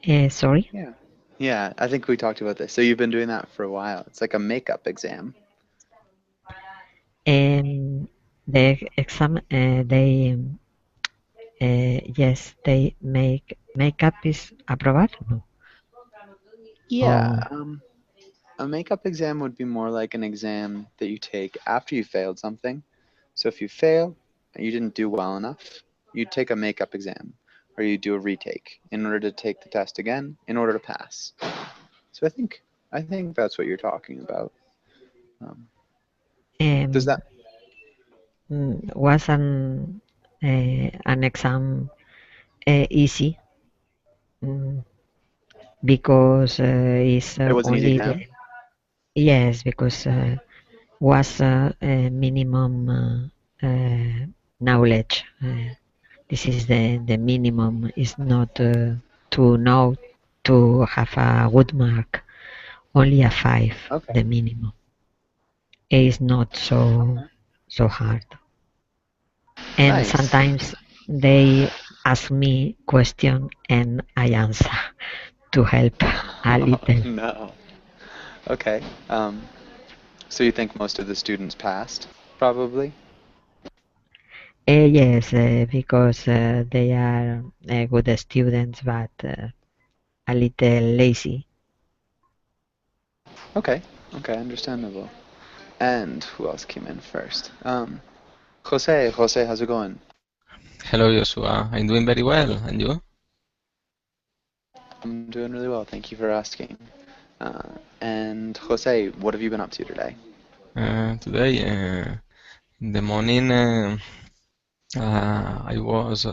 Sorry. Yeah. Yeah, I think we talked about this. So you've been doing that for a while. It's like a makeup exam. Um, the exam, yes, they make makeup is aprobado. No. Yeah, Oh, a makeup exam would be more like an exam that you take after you failed something. So if you fail and you didn't do well enough, you take a makeup exam or you do a retake in order to take the test again in order to pass. So I think that's what you're talking about. Um, does um, that was an exam easy because it's it was an easy only exam? yes, because was a minimum knowledge. This is the minimum. Is not to know to have a good mark. Only a 5, Okay. the minimum. It is not Okay. so hard. And Nice. sometimes they ask me question and I answer to help a Oh, little. no. Okay. So you think most of the students passed, probably? Yes, because they are good students, but a little lazy. Okay. Okay, understandable. And who else came in first? Jose. Jose, how's it going? Hello, Joshua. I'm doing very well. And you? I'm doing really well. Thank you for asking. And Jose, what have you been up to today? Today, in the morning, I was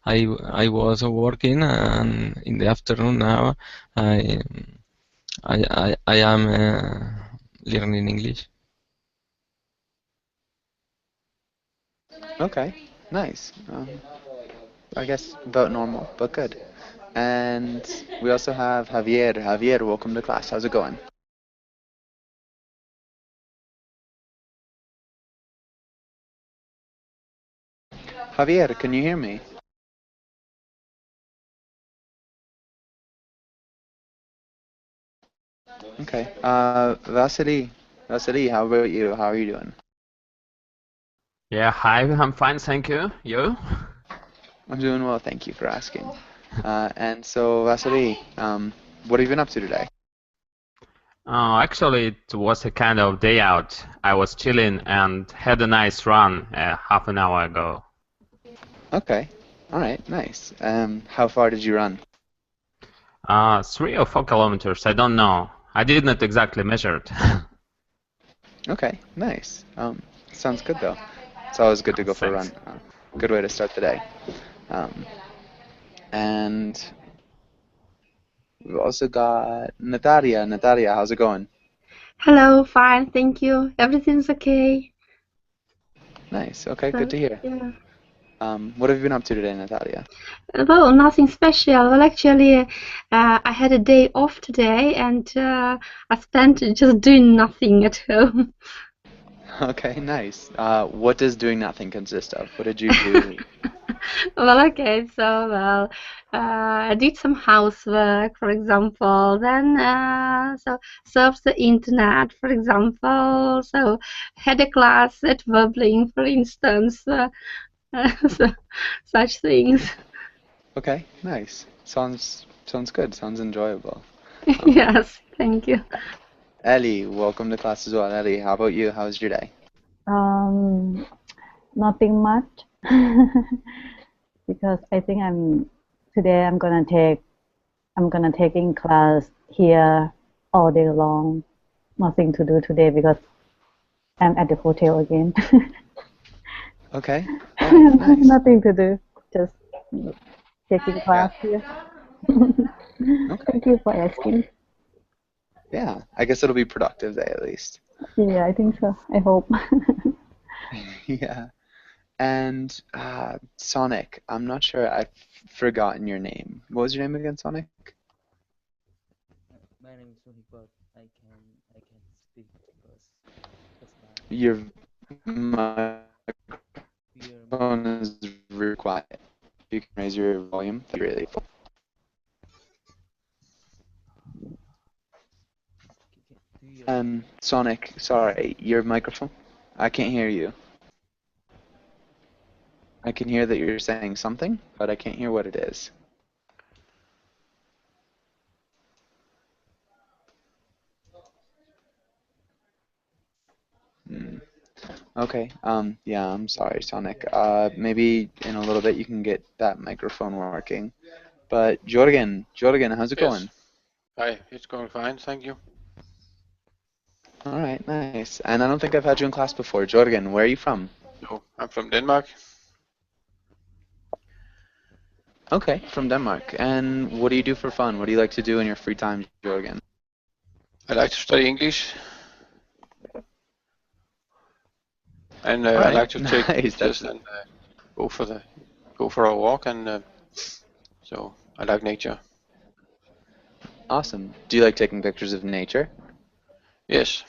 I was working, and in the afternoon now, I I am learning English. Okay, nice. I guess about normal, but good. And we also have Javier. Javier, welcome to class. How's it going? Javier, can you hear me? Okay. Vasily. Vasily, how about you? How are you doing? Yeah, hi, I'm fine, thank you. You? I'm doing well, thank you for asking. And so, Vasily, what have you been up to today? Actually, it was a kind of day out. I was chilling and had a nice run half an hour ago. Okay. All right, nice. How far did you run? 3 or 4 kilometers, I don't know. I did not exactly measure it. Okay, nice. Sounds good though. It's always good to go for a Thanks. run. Good way to start the day. Um, and we've also got Natalia. Natalia, how's it going? Hello, fine, thank you. Everything's okay. Nice. Okay, good So, to hear. yeah. What have you been up to today, Natalia? Well, nothing special. Well, actually, I had a day off today and I spent just doing nothing at home. Okay, nice. What does doing nothing consist of? What did you do? Well, okay, so, I did some housework, for example, then, so surfed the internet, for example, so had a class at Verbling, for instance, so, such things. Okay, nice. Sounds good. Sounds enjoyable. Um, Yes, thank you. Ellie, welcome to class as well. Ellie, how about you? How's your day? Um, Nothing much because I think today I'm gonna take in class here all day long. Nothing to do today because I'm at the hotel again. Okay. All right. Nice. Nothing to do, just taking Yeah. class here. Okay. Thank you for asking. Yeah. I guess it'll be a productive day at least. Yeah, I think so. I hope. Yeah. And Sonic, I'm not sure. I've forgotten your name. What was your name again, Sonic? My name is Sonic, but I can speak because my Your microphone your is really quiet. You can raise your volume. That'd be really cool. Sonic, sorry, your microphone? I can't hear you. I can hear that you're saying something, but I can't hear what it is. Okay, yeah, I'm sorry, Sonic. Maybe in a little bit you can get that microphone working. But Jorgen, how's it going? Hi, it's going fine, thank you. All right, nice. And I don't think I've had you in class before. Jorgen, where are you from? No, I'm from Denmark. Okay, from Denmark. And what do you do for fun? What do you like to do in your free time, Jorgen? I like to study English. And All I right, like to take nice. pictures and go for a walk, and so I like nature. Awesome. Do you like taking pictures of nature? Yes,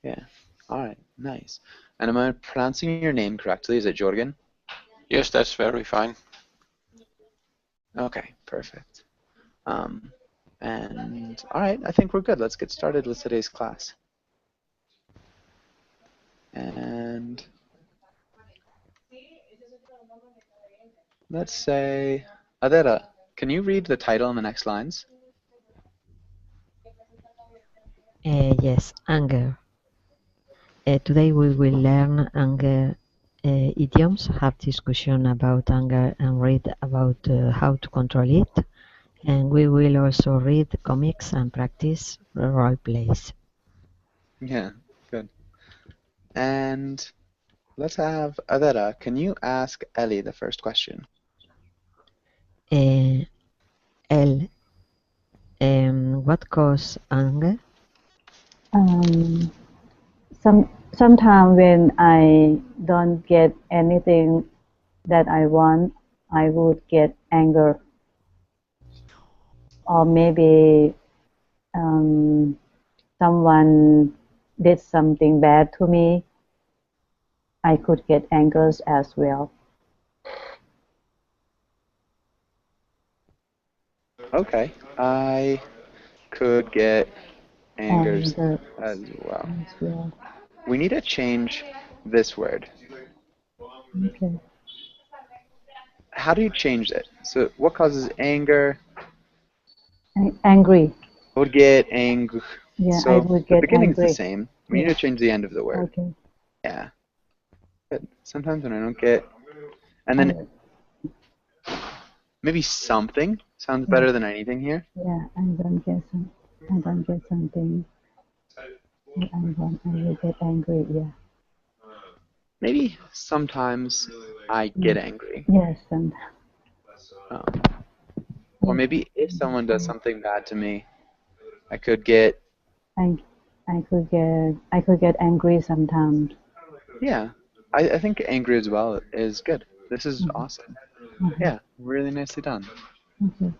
Yeah. All right, nice. And am I pronouncing your name correctly? Is it Jorgen? yes, that's very fine. Okay, perfect. And all right, I think we're good. Let's get started with today's class. And let's say, Adera, can you read the title in the next lines? Yes, anger. Today we will learn anger idioms, have discussion about anger and read about how to control it. And we will also read comics and practice role plays. Yeah, good. And let's have Adera, can you ask Ellie the first question? El, what causes anger? Sometimes when I don't get anything that I want, I would get anger. Or maybe someone did something bad to me, I could get anger as well. Okay, I could get anger Anger as well. as well. We need to change this word. Okay. How do you change it? So what causes anger? Angry. I would get angry. Yeah, So I would the get beginning's angry. the same. We need to change the end of the word. Okay. Yeah. But sometimes when I don't get, and then maybe something sounds better than anything here. Yeah, I don't get something. I will get angry. Yeah. Maybe sometimes I get angry. Yes, and Or maybe if someone does something bad to me, I could get. I could get angry sometimes. Yeah, I think angry as well is good. This is awesome. Yeah, really nicely done. Okay.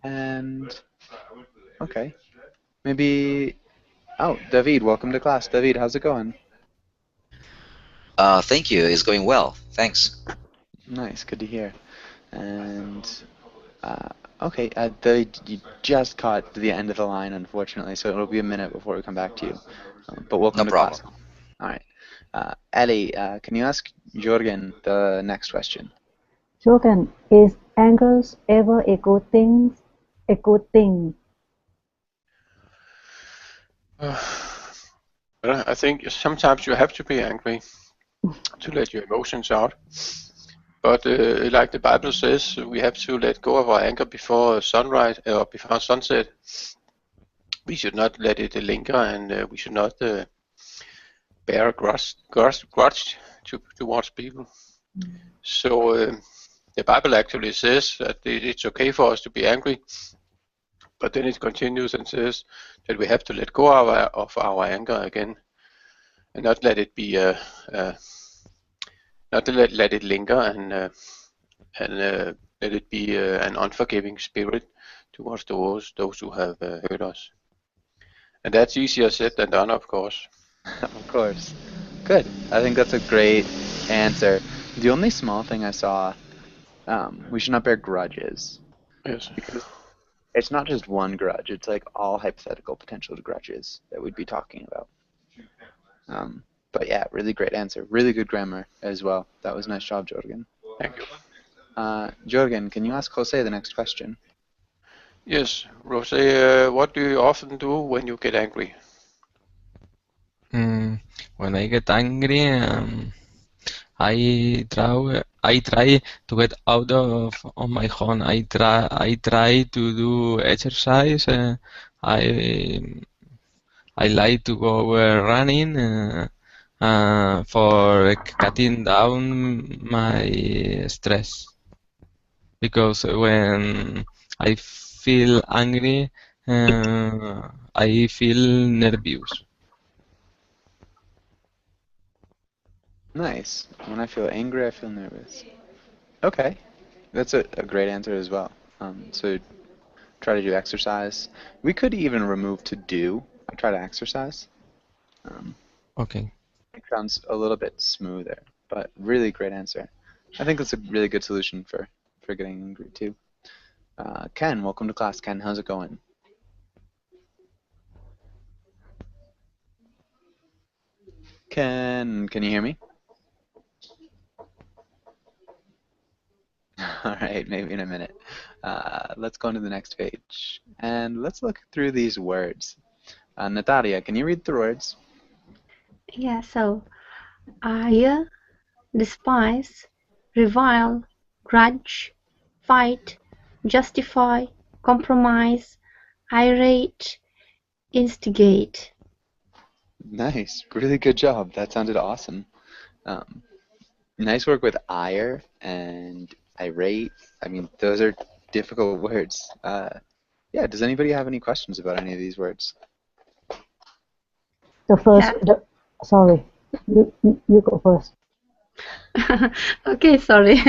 And okay, maybe. Oh, David, welcome to class. David, how's it going? Thank you. It's going well. Thanks. Nice, good to hear. And okay, David, you just caught the end of the line, unfortunately, so it'll be a minute before we come back to you. But welcome to class. All right. Ellie, can you ask Jorgen the next question? Jorgen, is anger ever a good thing? A good thing? Well, I think sometimes you have to be angry to let your emotions out. But like the Bible says, we have to let go of our anger before sunrise or before sunset. We should not let it linger, and we should not bear a grudge towards people. So the Bible actually says that it's okay for us to be angry, but then it continues and says that we have to let go of our anger again, and not let it be not let it linger, and let it be an unforgiving spirit towards those who have hurt us. And that's easier said than done, of course. Of course. Good. I think that's a great answer. The only small thing I saw, we should not bear grudges. Yes. It's not just one grudge. It's like all hypothetical potential grudges that we'd be talking about. But yeah, really great answer. Really good grammar as well. That was nice job, Jorgen. Thank you. Jorgen, can you ask Jose the next question? Yes, Jose, what do you often do when you get angry? When I get angry, I try to get out of on my own. I try to do exercise. I like to go running for cutting down my stress. Because when I feel angry, I feel nervous. Nice. When I feel angry, I feel nervous. Okay, that's a great answer as well. So try to do exercise. We could even remove to do. I try to exercise. Okay. It sounds a little bit smoother, but really great answer. I think that's a really good solution for getting angry too. Ken, welcome to class. Ken, how's it going? Ken, can you hear me? All right, maybe in a minute. Let's go on to the next page. And let's look through these words. Natalia, can you read the words? Yeah, so I despise, revile, grudge, fight, justify, compromise, irate, instigate. Nice, really good job. That sounded awesome. Nice work with ire and irate. I mean, those are difficult words. Yeah, does anybody have any questions about any of these words? The first, sorry, you go first. Okay, sorry.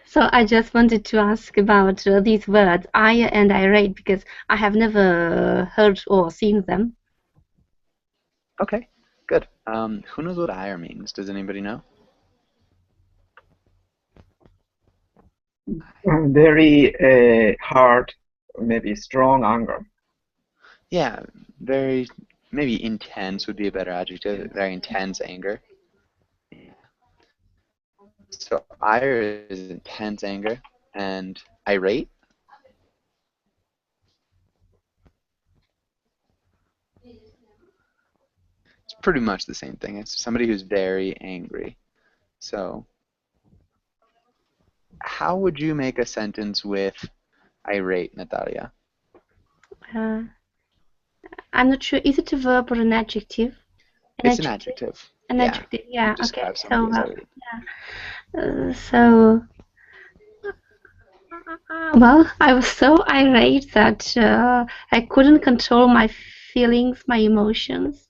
So I just wanted to ask about these words, ire and irate, because I have never heard or seen them. Okay, good. Who knows what ire means? Does anybody know? Very hard, maybe strong anger. Yeah, very, maybe intense would be a better adjective. Very intense anger. So ire is intense anger, and irate? It's pretty much the same thing. It's somebody who's very angry. So how would you make a sentence with irate, Natalia? I'm not sure. Is it a verb or an adjective? It's an adjective. An Yeah. adjective, yeah. Okay. Describe So, somebody as irate. Well, I was so irate that I couldn't control my feelings, my emotions.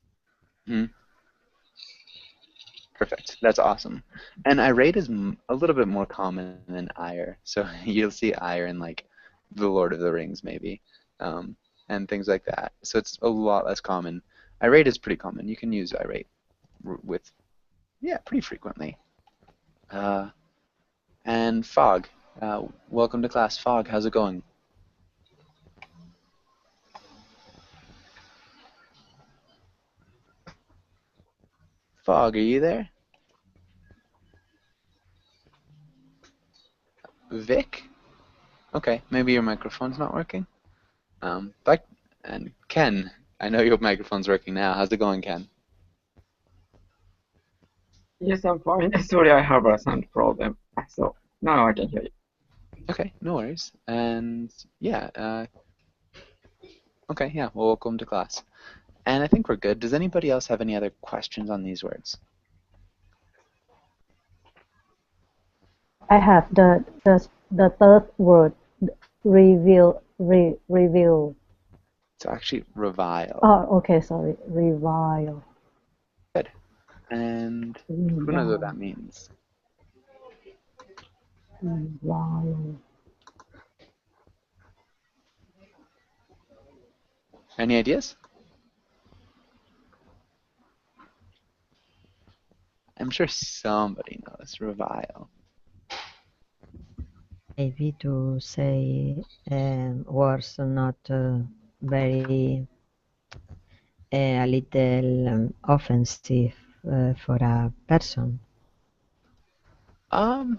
Perfect. That's awesome. And irate is a little bit more common than ire. So you'll see ire in like The Lord of the Rings maybe, and things like that. So it's a lot less common. Irate is pretty common. You can use irate with, yeah, pretty frequently. And Fog, welcome to class. Fog, how's it going? Fog, are you there? Vic? Okay, maybe your microphone's not working. And Ken, I know your microphone's working now. How's it going, Ken? Yes, I'm fine. Sorry, I have a sound problem. So now I can hear you. Okay, no worries. And yeah, okay, yeah, well, welcome to class. And I think we're good. Does anybody else have any other questions on these words? I have the third word, review. It's actually revile. Oh, okay, sorry, revile. Good. And who knows what that means? Revile. Any ideas? I'm sure somebody knows. Revile. maybe to say words not very a little offensive for a person, more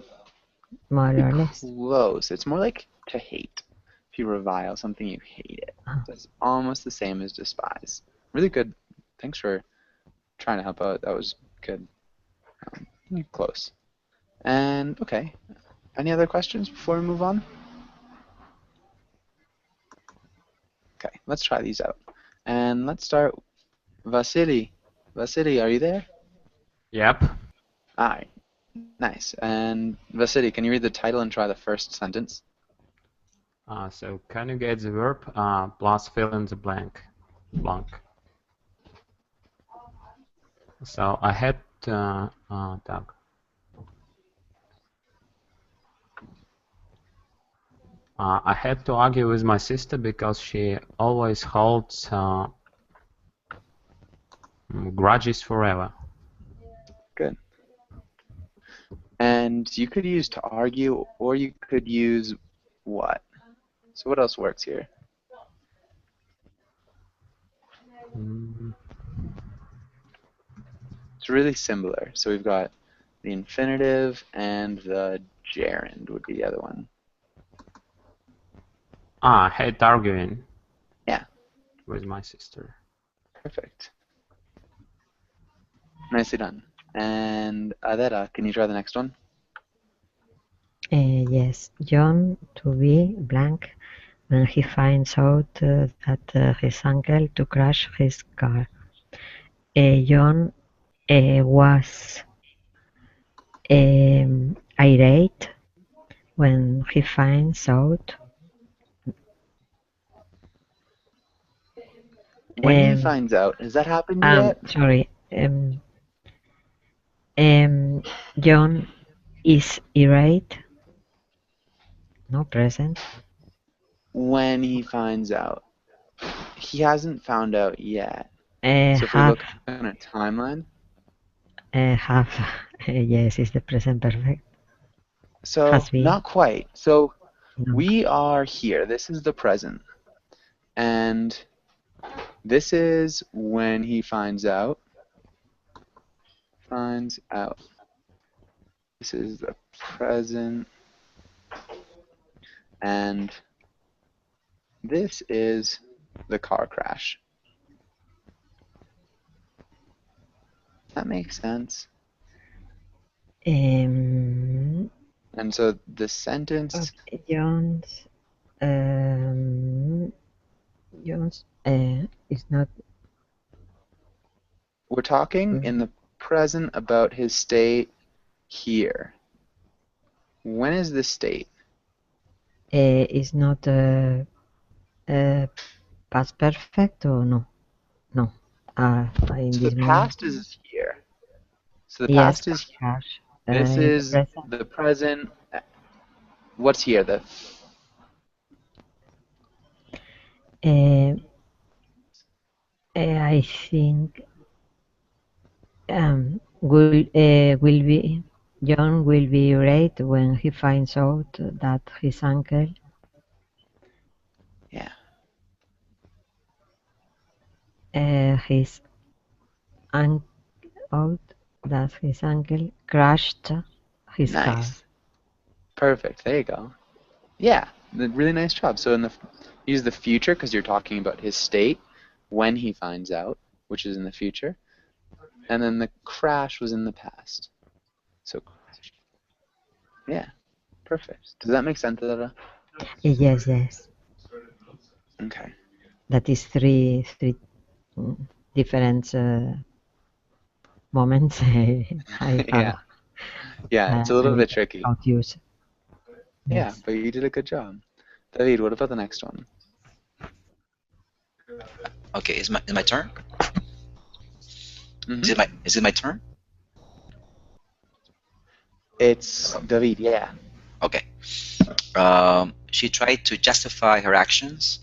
or less. Close. It's more like to hate. If you revile something, you hate it. So it's almost the same as despise. Really good. Thanks for trying to help out. That was good. Close. And okay. Any other questions before we move on? Okay, let's try these out. And let's start. Vasily. Vasily, are you there? Yep. All right. Nice. And Vasily, can you read the title and try the first sentence? So conjugate the verb plus fill in the blank. So I had Doug. I had to argue with my sister because she always holds grudges forever. Good. And you could use to argue, or you could use what? So what else works here? It's really similar. So we've got the infinitive and the gerund would be the other one. I hate arguing. Yeah. With my sister. Perfect. Nicely done. And Adela, can you try the next one? Yes, John to be blank when he finds out that his uncle to crash his car. John was irate when he finds out. When he finds out, has that happened yet? Sorry. John is irate. No, present. When he finds out. He hasn't found out yet. So if we Have, look on a timeline. yes, it's the present perfect. So Has been. not quite. So No. we are here. This is the present. And this is when he finds out. Finds out. This is the present. And this is the car crash. That makes sense. Um, And so the sentence. John's is not. We're talking in the present about his state here. When is this state? Is not past perfect or no? No. In So this the moment. past is here. So the Yes, past is here. crash. This is Present. the present. What's here? The I think will be John will be irate when he finds out that his uncle. Yeah. His out that his uncle crashed his car. Nice. Perfect. There you go. Yeah. Really nice job. So use the future because you're talking about his state when he finds out, which is in the future. And then the crash was in the past. So crash. Yeah. Perfect. Does that make sense, Adela? Yes, yes. Okay. That is three different moments. Yeah, it's a little bit tricky. How to use. Yeah, Yes. but you did a good job. David, what about the next one? Okay, is my turn? Mm-hmm. Is it my turn? It's David, yeah. Okay. She tried to justify her actions,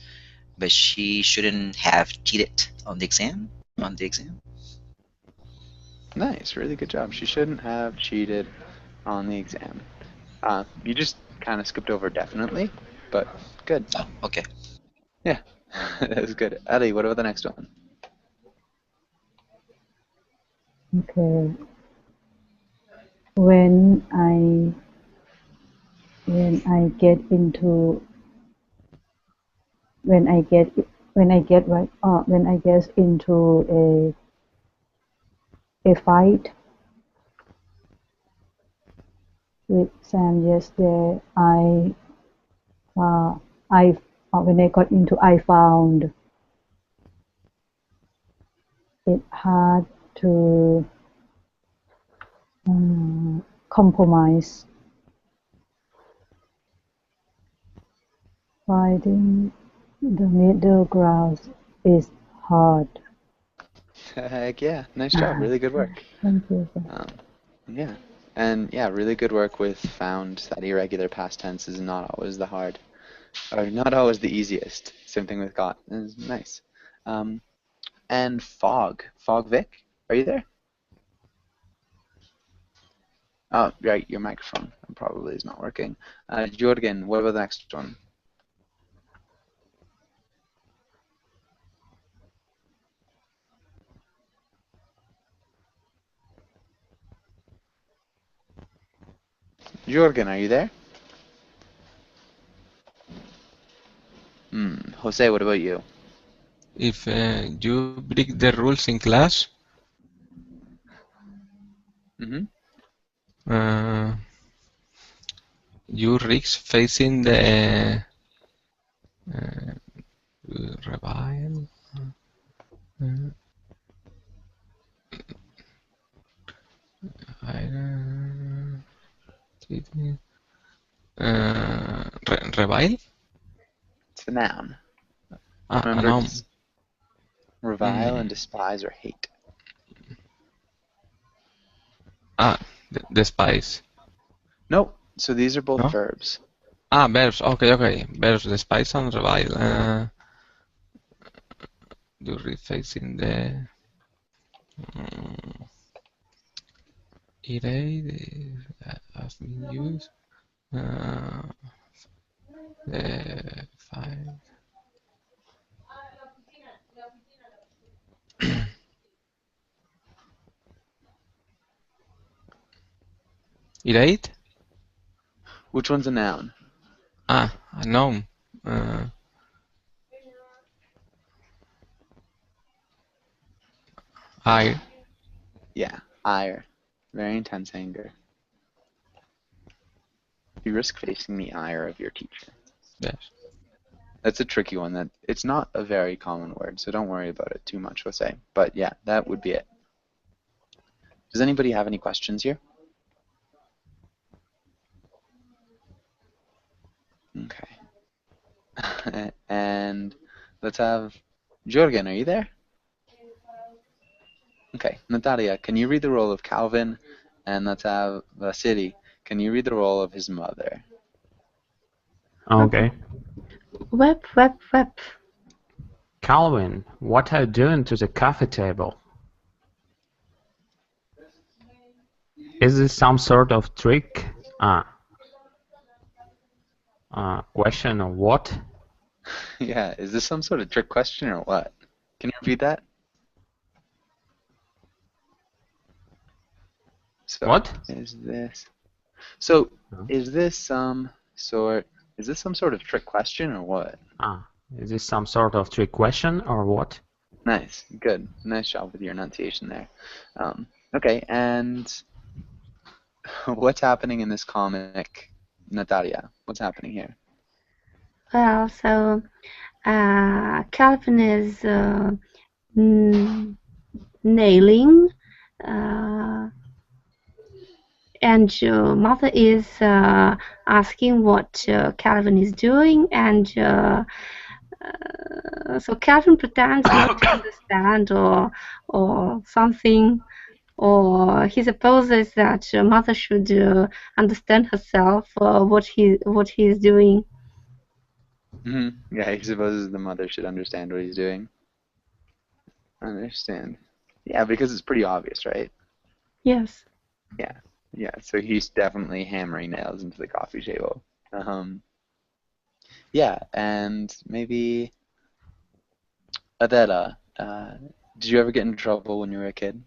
but she shouldn't have cheated on the exam. Nice, really good job. She shouldn't have cheated on the exam. You just kind of skipped over definitely, but good. Oh, okay. Yeah, that was good. Ali, what about the next one? Okay. When I get into when I get into a fight with Sam yesterday, when I got into, I found it hard to compromise. Finding the middle ground is hard. Heck yeah, nice job. Really good work. Thank you. Yeah, and yeah, really good work with found that irregular past tense is not always the hard, or not always the easiest. Same thing with got. It's nice. And Fog Vic, are you there? Oh, right, your microphone probably is not working. Jorgen, what about the next one? Jorgen, are you there? Jose, what about you? If you break the rules in class, you risk facing the revile. Revile? It's a noun. A Remember, noun. Revile and despise or hate. Despise. Nope. So these are both verbs. Verbs. Okay. Verbs, despise and revile. You risk facing the irate has been used. The five. Irate? Which one's a noun? A noun. Ire. Yeah, ire. Very intense anger. You risk facing the ire of your teacher. Yes. That's a tricky one. It's not a very common word, so don't worry about it too much, Jose. But yeah, that would be it. Does anybody have any questions here? Okay. And let's have Jorgen, are you there? Okay, Natalia, can you read the role of Calvin? And let's have Vasily. Can you read the role of his mother? Okay. Web. Calvin, what are you doing to the coffee table? Is this some sort of trick? Question or what? Yeah, is this some sort of trick question or what? Can you repeat that? So, what? Is this some sort of trick question or what? Is this some sort of trick question or what? Nice, good, nice job with your enunciation there. Okay, and what's happening in this comic, Natalia? What's happening here? Well, so Calvin is nailing, and mother is asking what Calvin is doing, and so Calvin pretends not to understand or something, or he supposes that mother should understand herself what he is doing. Yeah, he supposes the mother should understand what he's doing. Understand. Yeah, because it's pretty obvious, right? Yes. Yeah, so he's definitely hammering nails into the coffee table. Yeah, and maybe Adela, did you ever get in trouble when you were a kid?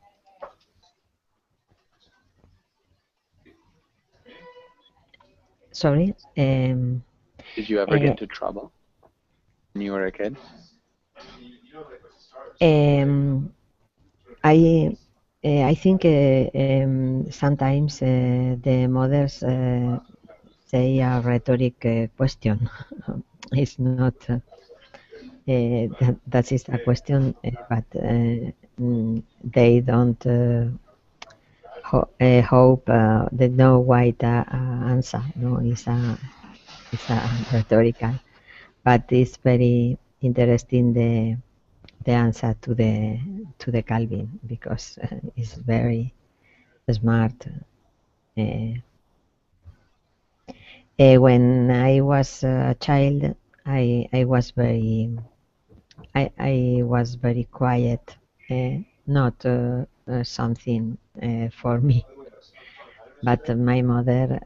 Sorry. Did you ever get into trouble when you were a kid? I think sometimes the mothers say a rhetoric question. It's not that is a question, but they don't hope they know why the answer. No, it's a rhetorical, but it's very interesting the answer to the Calvin, because it's very smart. When I was a child, I was very quiet, not something for me. But my mother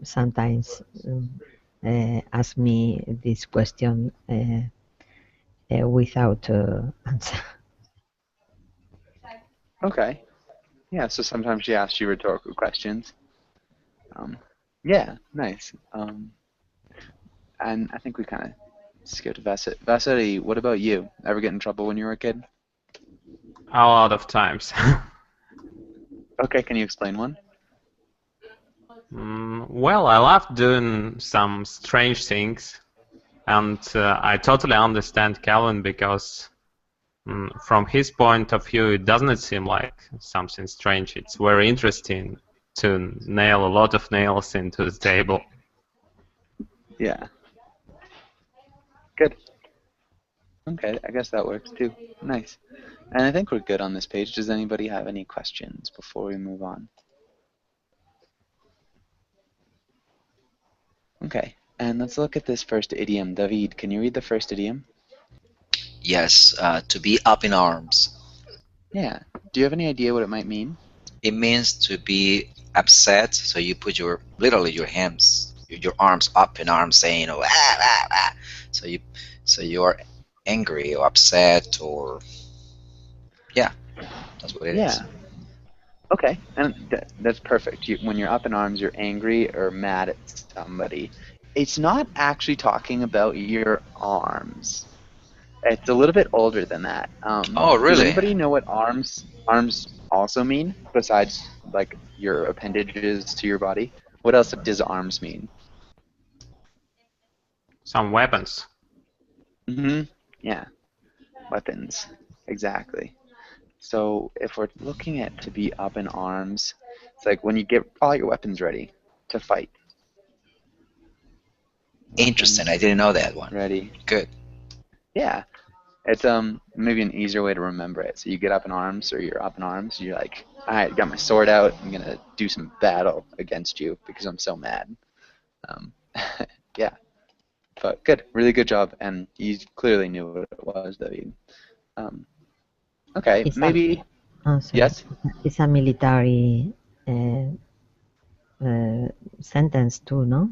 sometimes asked me this question without answer. Okay. Yeah, so sometimes she asks you rhetorical questions. Yeah, nice. And I think we kind of skipped Vasily, what about you? Ever get in trouble when you were a kid? A lot of times. Okay, can you explain one? Well, I love doing some strange things, and I totally understand Calvin because from his point of view, it doesn't seem like something strange. It's very interesting to nail a lot of nails into the table. Yeah. Good. Okay, I guess that works too. Nice. And I think we're good on this page. Does anybody have any questions before we move on? Okay, and let's look at this first idiom. David, can you read the first idiom? Yes, to be up in arms. Yeah. Do you have any idea what it might mean? It means to be upset. So you put literally your arms up in arms, saying, "Oh, ah, ah, ah." So you're angry or upset, or yeah, that's what it is. Yeah. Okay, and that's perfect. When you're up in arms, you're angry or mad at somebody. It's not actually talking about your arms. It's a little bit older than that. Oh, really? Does anybody know what arms also mean besides like your appendages to your body? What else does arms mean? Some weapons. Yeah, weapons. Exactly. So if we're looking at to be up in arms, it's like when you get all your weapons ready to fight. Interesting. I didn't know that one. Ready. Good. Yeah. It's maybe an easier way to remember it. So you get up in arms, or you're up in arms, you're like, all right, got my sword out, I'm gonna do some battle against you because I'm so mad. Yeah. But good, really good job, and you clearly knew what it was, David. Okay, maybe. Yes. It's a military sentence too, no?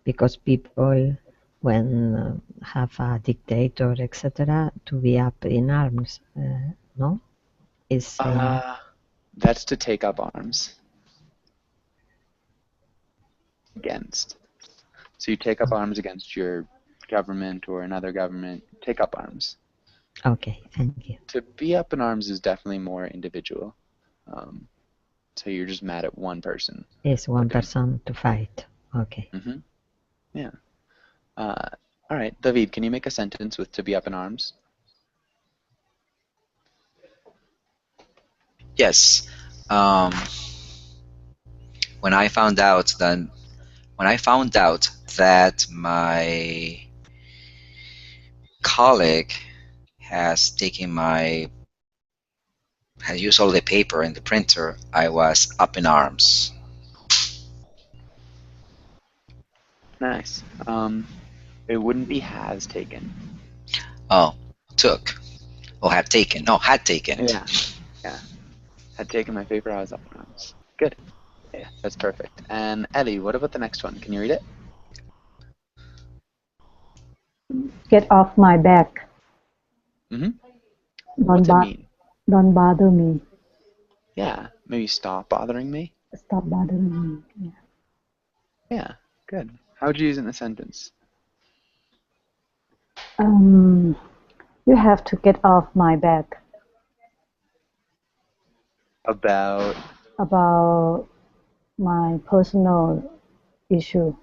Because people, when have a dictator, etc., to be up in arms, no? Is that's to take up arms against. So you take up arms against your government or another government. Take up arms. Okay, thank you. To be up in arms is definitely more individual. So you're just mad at one person. It's one person to fight. Okay. Yeah. All right, David, can you make a sentence with to be up in arms? Yes. When I found out that my colleague has used all the paper in the printer, I was up in arms. Nice. It wouldn't be has taken. Oh, took. Or had taken. No, had taken. Yeah. Yeah. Had taken my paper, I was up in arms. Good. Yeah, that's perfect. And Ellie, what about the next one? Can you read it? get off my back. Mm-hmm. Don't, What's it mean? don't bother me. Yeah, maybe stop bothering me. Stop bothering me. Yeah, good. How would you use it in a sentence? You have to get off my back. About my personal issue.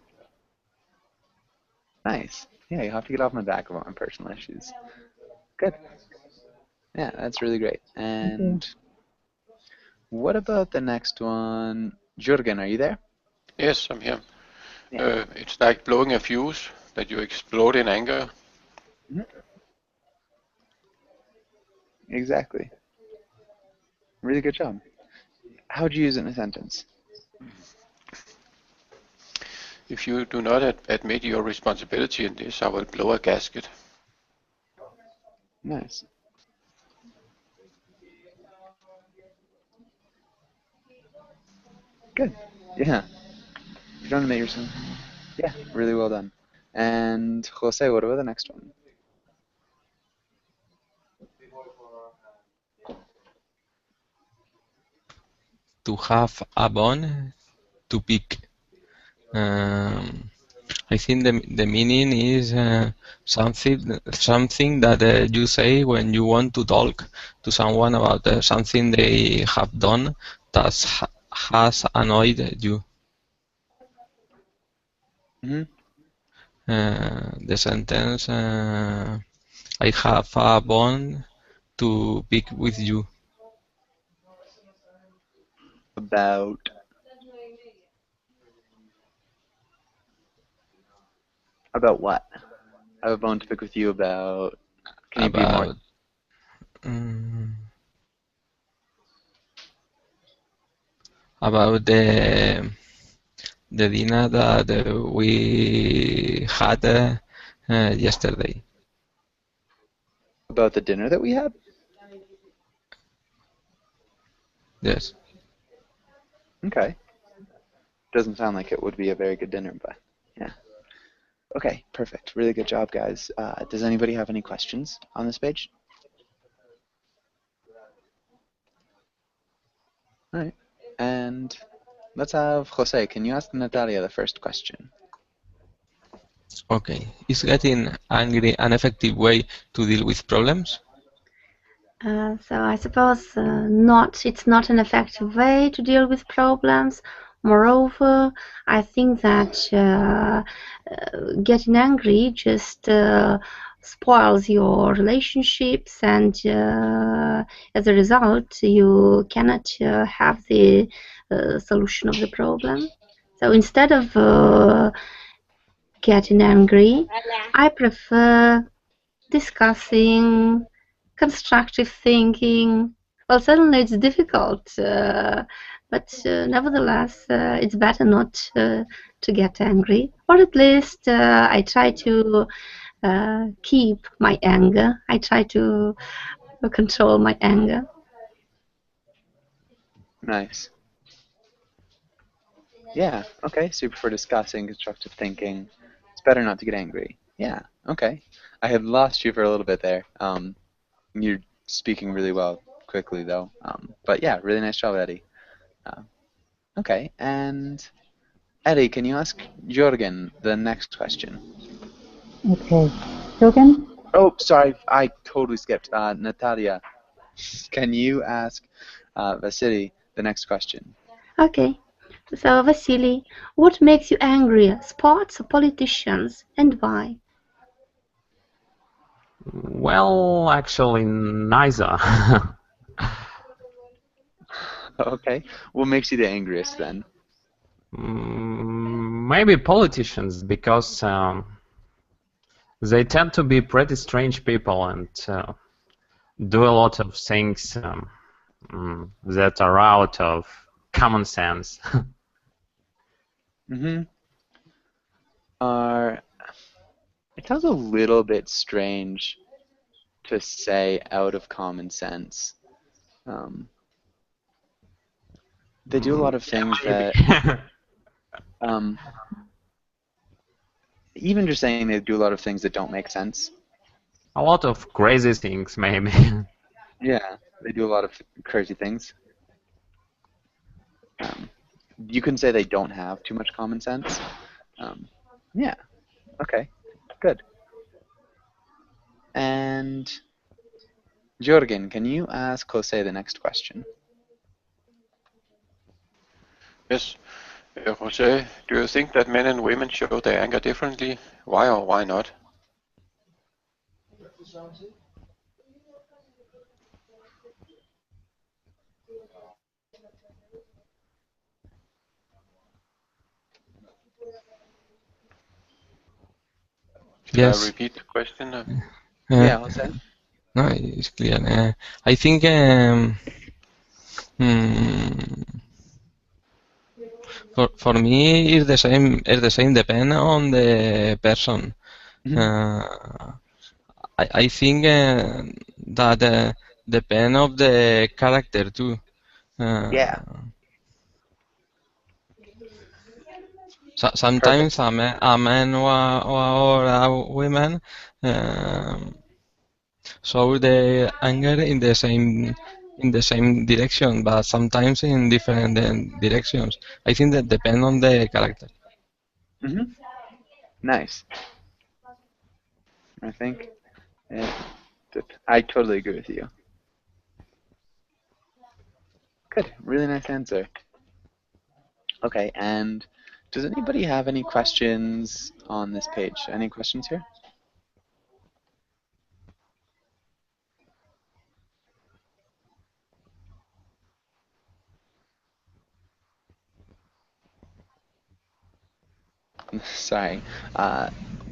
nice. Yeah, you have to get off my back about my personal issues. Good. Yeah, that's really great. And what about the next one? Jürgen, are you there? Yes, I'm here. Yeah. It's like blowing a fuse that you explode in anger. Mm-hmm. Exactly. Really good job. How would you use it in a sentence? If you do not admit your responsibility in this, I will blow a gasket. Nice. Good. Yeah. If you don't admit yourself. Yeah, really well done. And Jose, what about the next one? To have a bone, to pick. I think the meaning is something that you say when you want to talk to someone about something they have done that has annoyed you. Mm-hmm. The sentence, I have a bone to pick with you. About what? I have a bone to pick with you about. Can you be more? About the dinner that we had yesterday. About the dinner that we had? Yes. Okay. Doesn't sound like it would be a very good dinner, but yeah. Okay, perfect. Really good job, guys. Does anybody have any questions on this page? All right. And let's have Jose. Can you ask Natalia the first question? Okay. Is getting angry an effective way to deal with problems? So I suppose it's not an effective way to deal with problems. Moreover, I think that getting angry just spoils your relationships, and as a result, you cannot have the solution of the problem. So instead of getting angry, I prefer discussing, constructive thinking. Well, certainly it's difficult, but nevertheless, it's better not to get angry, or at least I try to keep my anger. I try to control my anger. Nice. Yeah, okay, so you prefer discussing, constructive thinking. It's better not to get angry. Yeah, okay. I had lost you for a little bit there. You're speaking really well quickly, though. But yeah, really nice job, Eddie. Okay, and Eddie, can you ask Jürgen the next question? Okay. Jürgen? Oh, sorry, I totally skipped. Natalia, can you ask Vasily the next question? Okay. So, Vasily, what makes you angry, sports or politicians, and why? Well, actually, neither. Okay. What makes you the angriest then? Maybe politicians, because they tend to be pretty strange people and do a lot of things that are out of common sense. Mm-hmm. It sounds a little bit strange to say out of common sense. They do a lot of things that, even just saying they do a lot of things that don't make sense A lot of crazy things, maybe. Yeah, they do a lot of crazy things. You can say they don't have too much common sense. Yeah, okay, good. And Jorgen, can you ask Jose the next question? Yes. Jose, do you think that men and women show their anger differently? Why or why not? Should I Yes. repeat the question? Yeah, Jose? No, it's clear. I think for me it's the same. It's the same. Depend on the person. I think that depend of the character too. Yeah. Sometimes a man or a woman show the anger in the same direction, but sometimes in different directions. I think that depends on the character. Nice. I think I totally agree with you. Good. Really nice answer. Okay, and does anybody have any questions on this page? Any questions here? Sorry.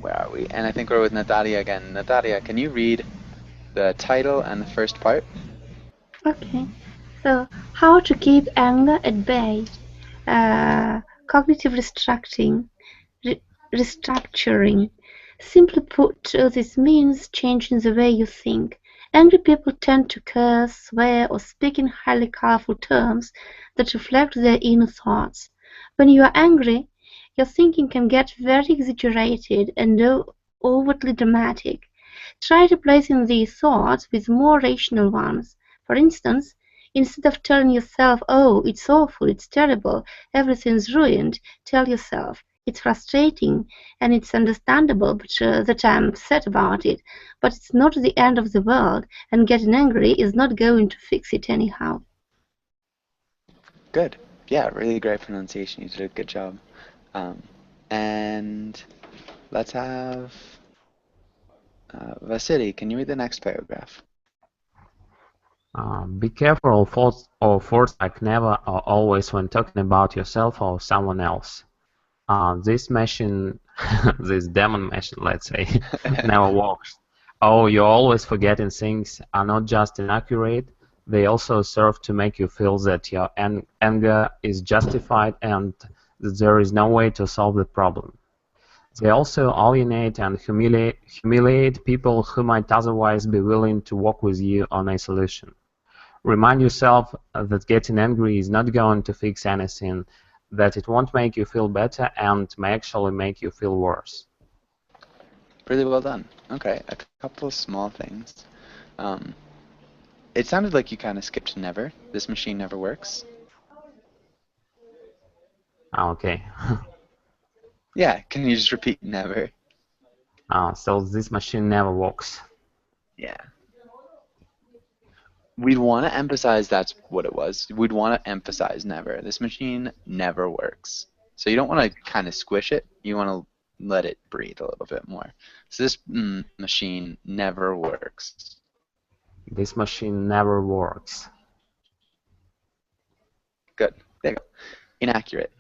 Where are we? And I think we're with Natalia again. Natalia, can you read the title and the first part? Okay. So, how to keep anger at bay? Cognitive restructuring. Simply put, this means changing the way you think. Angry people tend to curse, swear, or speak in highly colorful terms that reflect their inner thoughts. When you are angry, your thinking can get very exaggerated and overtly dramatic. Try replacing these thoughts with more rational ones. For instance, instead of telling yourself, "Oh, it's awful, it's terrible, everything's ruined," tell yourself, "It's frustrating and it's understandable that I'm upset about it, but it's not the end of the world, and getting angry is not going to fix it anyhow." Good. Yeah, really great pronunciation. You did a good job. And let's have Vasily, can you read the next paragraph? Be careful of words like never or always when talking about yourself or someone else. This machine, this demon machine, let's say, never works. Oh, you're always forgetting things are not just inaccurate, they also serve to make you feel that your anger is justified and that there is no way to solve the problem. They also alienate and humiliate people who might otherwise be willing to work with you on a solution. Remind yourself that getting angry is not going to fix anything, that it won't make you feel better and may actually make you feel worse. Really well done. Okay, a couple of small things. It sounded like you kind of skipped never. This machine never works. Okay. Yeah, can you just repeat never? So this machine never works. Yeah. We'd want to emphasize that's what it was. We'd want to emphasize never. This machine never works. So you don't want to kind of squish it. You want to let it breathe a little bit more. So this machine never works. This machine never works. Good. There you go. Inaccurate.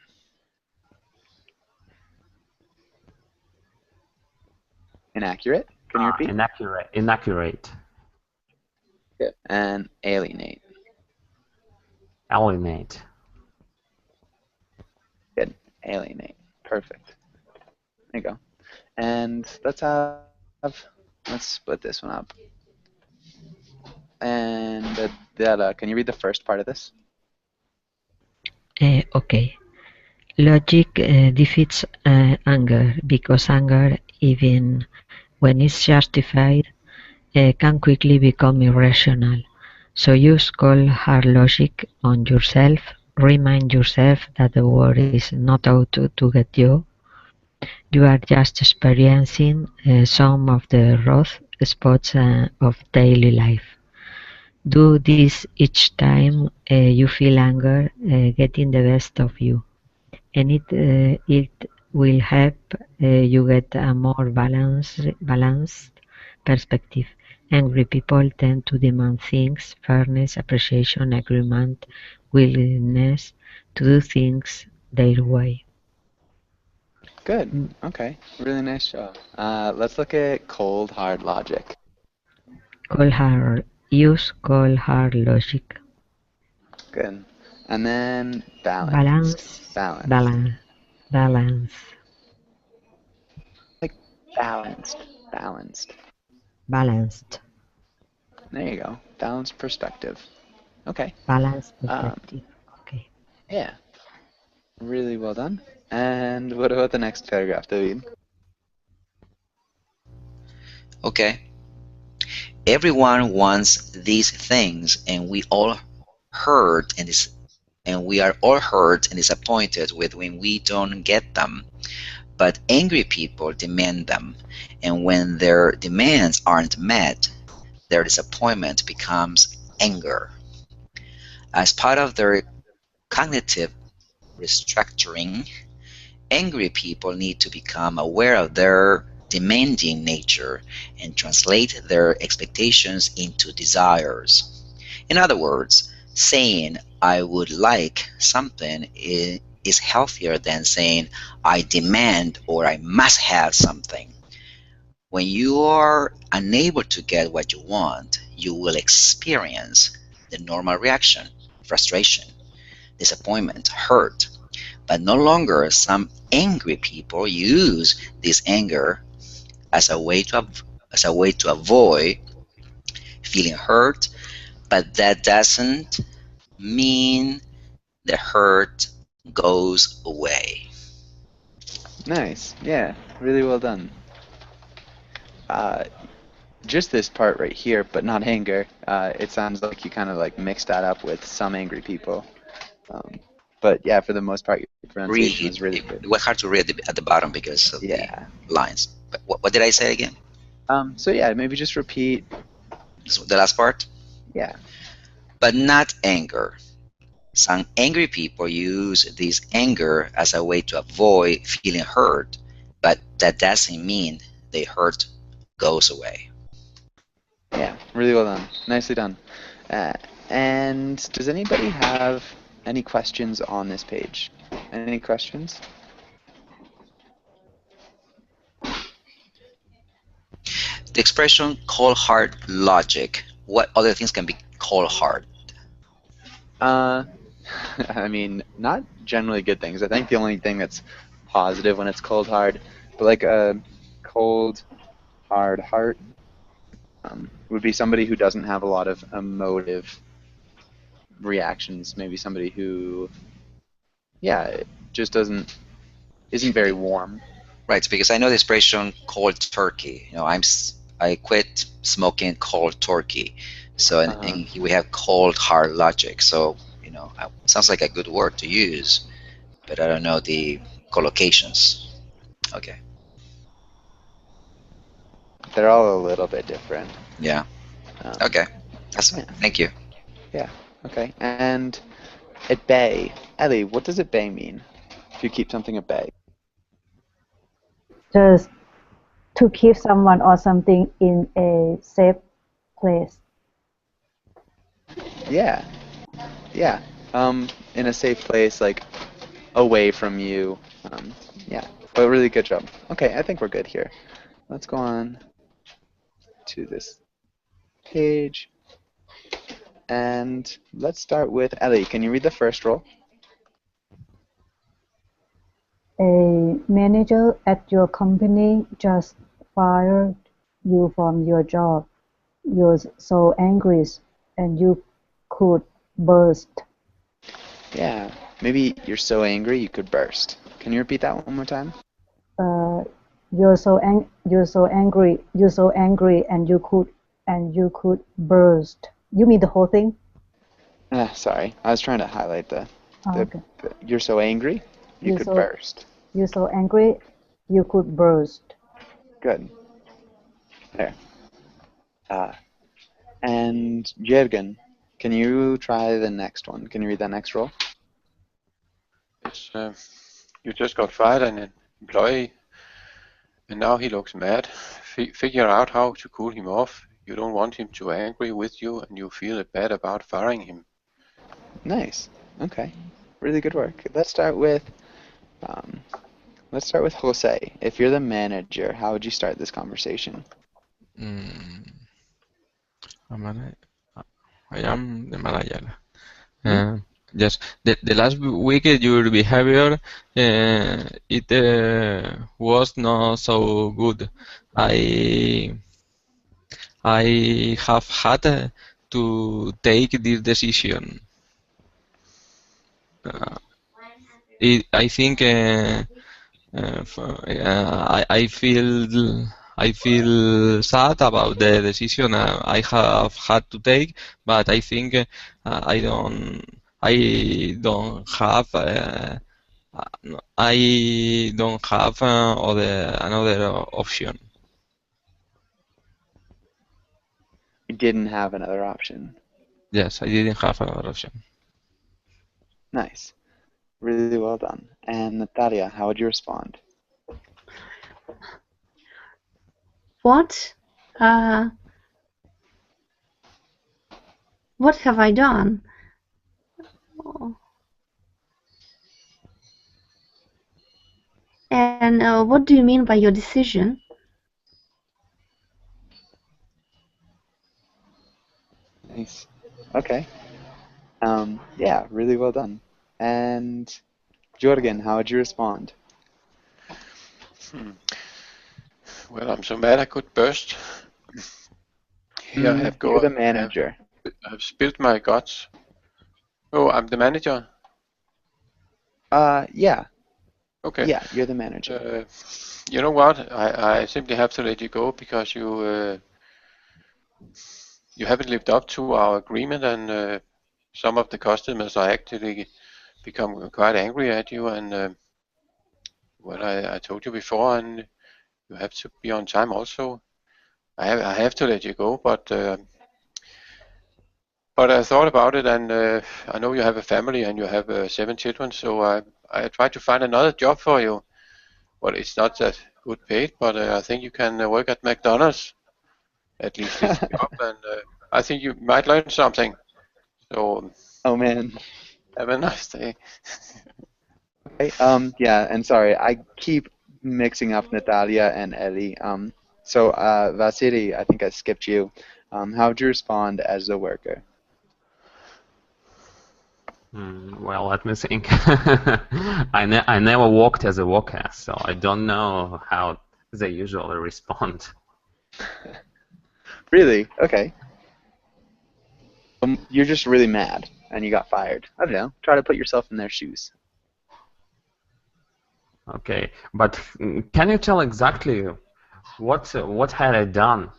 Inaccurate? Can you repeat? Inaccurate. Good. And alienate. Alienate. Good. Alienate. Perfect. There you go. And let's split this one up. And Adela, can you read the first part of this? Okay. Logic defeats anger because anger, even when it's justified, can quickly become irrational. So use cold hard logic on yourself. Remind yourself that the world is not out to get you. You are just experiencing some of the rough spots of daily life. Do this each time you feel anger getting the best of you, and it will help you get a more balanced perspective. Angry people tend to demand things: fairness, appreciation, agreement, willingness to do things their way. Good. Okay. Really nice job. Let's look at cold hard logic. Use cold hard logic. Good. And then Balance. Like balanced. Balanced. There you go. Balanced perspective. Okay. Balanced perspective. Okay. Yeah. Really well done. And what about the next paragraph, David? Okay. Everyone wants these things, and we are all hurt and disappointed when we don't get them. But angry people demand them, and when their demands aren't met, their disappointment becomes anger. As part of their cognitive restructuring, angry people need to become aware of their demanding nature and translate their expectations into desires. In other words, saying I would like something is healthier than saying I demand or I must have something. When you are unable to get what you want, you will experience the normal reaction: frustration, disappointment, hurt. But no longer some angry people use this anger as a way to avoid feeling hurt, but that doesn't mean the hurt goes away. Nice. Yeah. Really well done. Just this part right here, but not anger. It sounds like you kind of like mixed that up with some angry people. But yeah, for the most part, your pronunciation is really good. It was hard to read at the bottom because of the lines. But what did I say again? So yeah, maybe just repeat. So the last part? Yeah. But not anger. Some angry people use this anger as a way to avoid feeling hurt, but that doesn't mean the hurt goes away. Yeah, really well done. Nicely done. And does anybody have any questions on this page? Any questions? The expression cold hard logic, what other things can be cold hard? I mean, not generally good things. I think the only thing that's positive when it's cold hard, but like a cold hard heart would be somebody who doesn't have a lot of emotive reactions. Maybe somebody who, yeah, just isn't very warm. Right, because I know the expression cold turkey. You know, I quit smoking cold turkey. So and we have cold hard logic. So you know, sounds like a good word to use, but I don't know the collocations. Okay. They're all a little bit different. Yeah. Okay. That's fine. Thank you. Yeah. Okay. And at bay, Ellie, what does at bay mean? If you keep something at bay. Just to keep someone or something in a safe place. Yeah. Yeah. In a safe place, like away from you. Yeah. But really good job. Okay, I think we're good here. Let's go on to this page. And let's start with Ellie. Can you read the first rule? A manager at your company just fired you from your job. You're so angry and you could burst. Yeah, maybe you're so angry you could burst. Can you repeat that one more time? You're so angry and you could and you could burst. You mean the whole thing? Sorry, I was trying to highlight the Okay. you're so angry, you You're could so burst. you're so angry, you could burst. Good. There. And Jürgen, can you try the next one? Can you read that next roll? It's, you just got fired an employee, and now he looks mad. Figure out how to cool him off. You don't want him to angry with you, and you feel bad about firing him. Nice. Okay. Really good work. Let's start with Jose. If you're the manager, how would you start this conversation? I am the manager. Yes, the last week your behavior it was not so good. I have had to take this decision. I think I feel sad about the decision I have had to take, but I think I don't have another option. You didn't have another option. Yes, I didn't have another option. Nice. Really well done. And Natalia, how would you respond? What have I done? And what do you mean by your decision? Nice. Okay. Yeah, really well done. And Jürgen, how would you respond? Well, I'm so mad I could burst. Here I have You're the manager. I've spilled my guts. Oh, I'm the manager? Yeah. Okay. Yeah, you're the manager. You know what? I simply have to let you go because you haven't lived up to our agreement, and some of the customers are actually become quite angry at you. And well, I told you before, and you have to be on time also. I have to let you go, but I thought about it, and I know you have a family and you have 7 children, so I tried to find another job for you. Well, it's not that good paid, but I think you can work at McDonald's, at least this job, and I think you might learn something. So, oh man, have a nice day. Okay. Yeah, and sorry, I keep mixing up Natalia and Ellie. So Vasily, I think I skipped you. How would you respond as a worker? Well, let me think. I never worked as a worker, so I don't know how they usually respond. Really? Okay. You're just really mad, and you got fired. I don't know. Try to put yourself in their shoes. Okay, but can you tell exactly what had I done?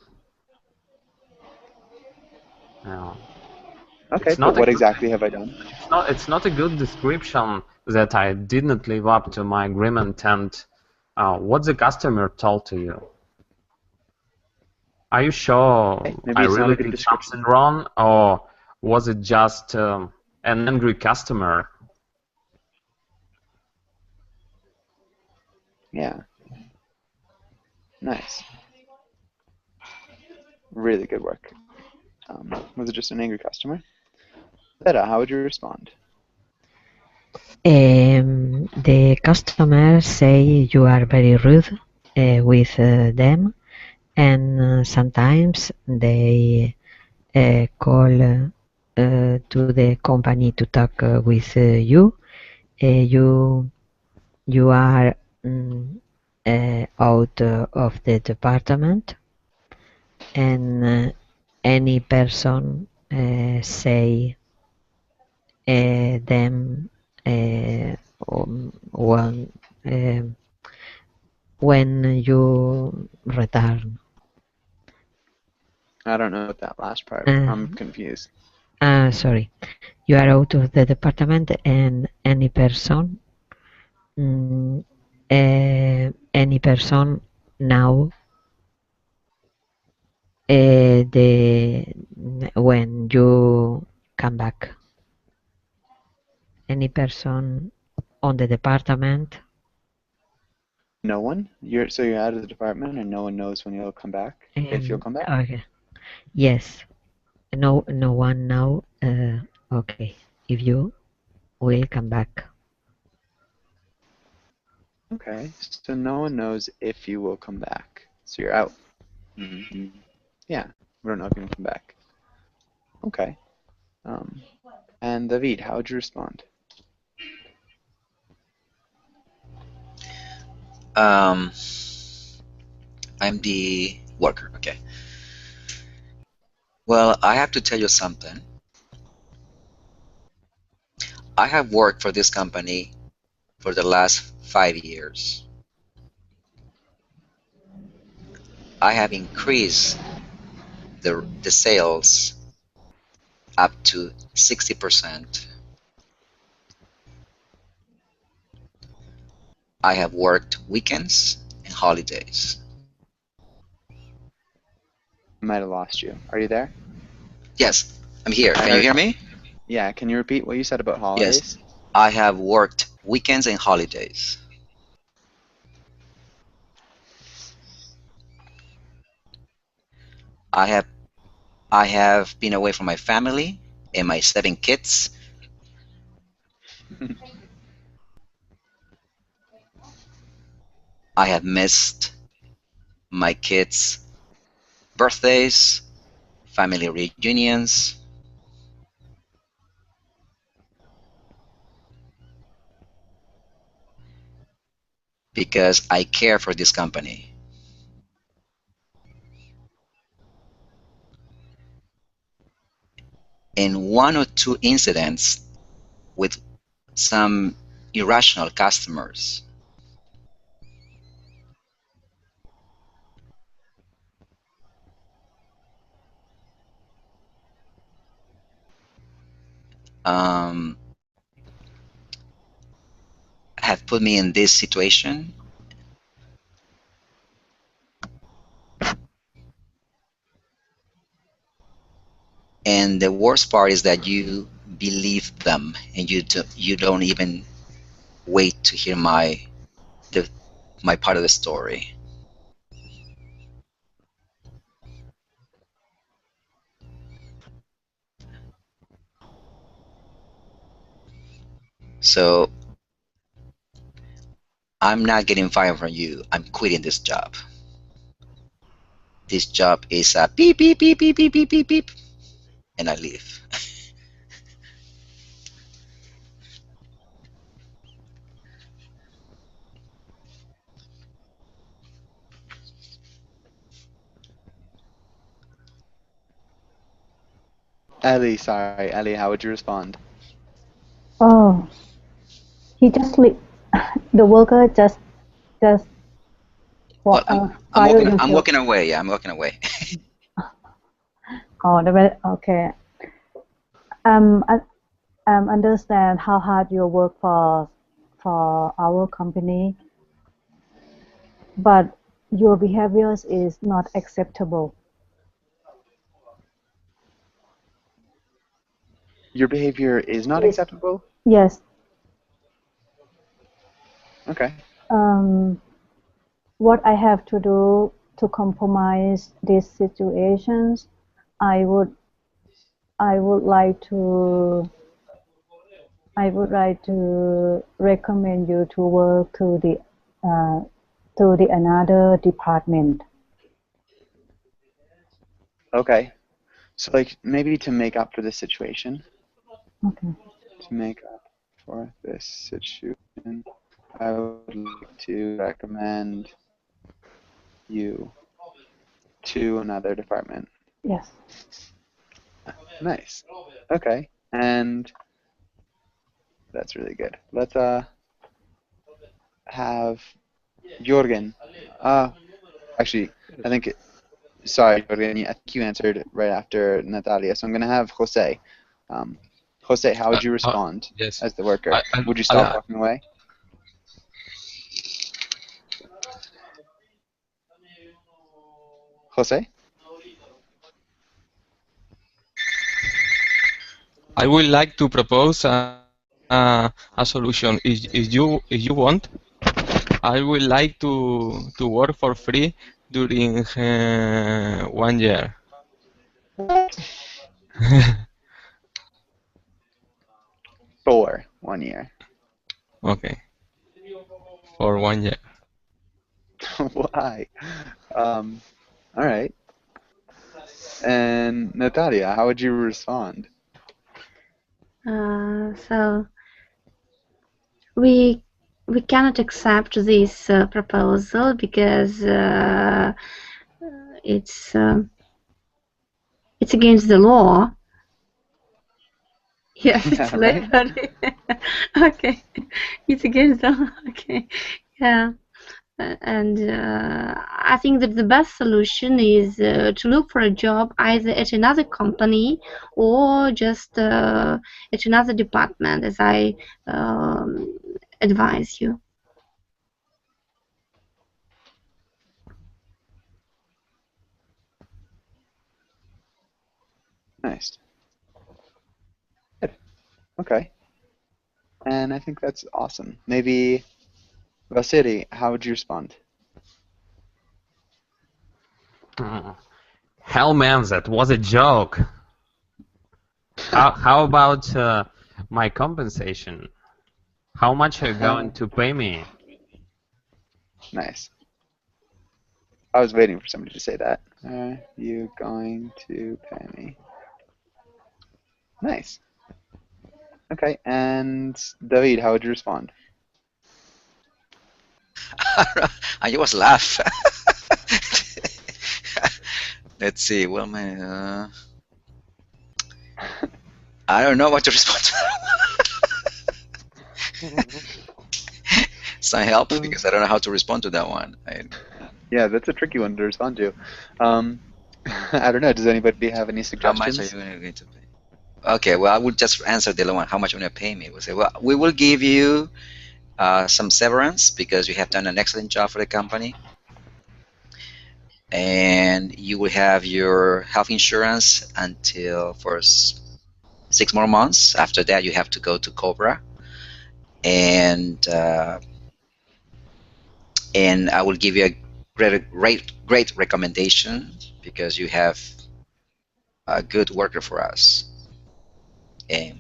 Okay, but what exactly have I done? It's not a good description that I didn't live up to my agreement, and what the customer told to you. Are you sure I really did something wrong, or was it just an angry customer? Yeah. Nice. Really good work. Was it just an angry customer? Beta, how would you respond? The customers say you are very rude with them, and sometimes they call to the company to talk with you. You are out of the department, and any person say them when you return. I don't know that last part. Uh, I'm confused. Sorry. You are out of the department and any person, mm, any person now, when you come back. Any person on the department. No one? So you're out of the department and no one knows when you'll come back? If you'll come back? Okay. Yes. No one now. Okay. If you will come back. Okay. So no one knows if you will come back. So you're out. Yeah. We don't know if you're going to come back. Okay. And David, how would you respond? I'm the worker. Okay. Well, I have to tell you something. I have worked for this company for the last 5 years. I have increased the sales up to 60%. I have worked weekends and holidays. I might have lost you. Are you there? Yes, I'm here. Can you hear me? Yeah, can you repeat what you said about holidays? Yes, I have worked weekends and holidays. I have been away from my family and my 7 kids. I have missed my kids' birthdays, family reunions. Because I care for this company. And 1 or 2 incidents with some irrational customers have put me in this situation. And the worst part is that you believe them and you don't even wait to hear my part of the story. So I'm not getting fired from you. I'm quitting this job. This job is a beep, beep, beep, beep, beep, beep, beep, beep, and I leave. Ellie, sorry. Ellie, how would you respond? Oh, he just the worker just Well, I'm walking away. Yeah, I'm walking away. Oh, okay. I understand how hard you work for our company, but your behaviors is not acceptable. Your behavior is not acceptable? Yes. Okay. What I have to do to compromise these situations, I would like to recommend you to work to the another department. Okay. So like maybe to make up for this situation. Okay. To make up for this situation, I would like to recommend you to another department. Yes. Nice. Okay. And that's really good. Let's have Jorgen. Actually, I think Sorry, Jorgen, I think you answered right after Natalia, so I'm going to have Jose. Jose, how would you respond yes. as the worker? I- Would you stop I- walking away? Jose? I would like to propose a solution. If you want, I would like to work for free during 1 year. For 1 year. Okay. For 1 year. Why? All right. And Natalia, how would you respond? So we cannot accept this proposal because it's against the law. Yes, Yeah, it's right? slavery. Okay, it's against the law. Okay, yeah. And I think that the best solution is to look for a job either at another company or just at another department, as I advise you. Nice. Good. Okay. And I think that's awesome. Maybe Vasily, how would you respond? Hell, man, that was a joke. How about my compensation? How much are you going to pay me? Nice. I was waiting for somebody to say that. Are you going to pay me? Nice. Okay, and David, how would you respond? I just laugh. Let's see. Well, man, I don't know what to respond to that one. Some help, because I don't know how to respond to that one. Yeah, that's a tricky one to respond to. I don't know. Does anybody have any How suggestions? much are you going to pay? Okay, well, I would just answer the other one. How much are you going to pay me? We'll say, well, we will give you some severance because you have done an excellent job for the company. And you will have your health insurance until for 6 more months. After that, you have to go to Cobra. And I will give you a great recommendation because you have a good worker for us. And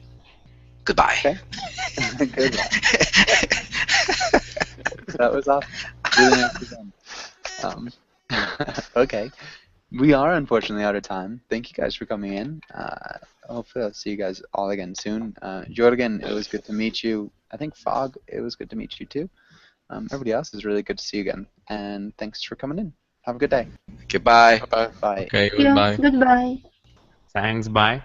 goodbye. Okay. Goodbye. That was awesome. Really nicely done. Okay. We are unfortunately out of time. Thank you guys for coming in. Hopefully I'll see you guys all again soon. Jorgen, it was good to meet you. I think Fog, it was good to meet you too. Everybody else is really good to see you again. And thanks for coming in. Have a good day. Goodbye. Bye-bye. Bye. Okay, Yeah, goodbye. goodbye. Thanks, bye.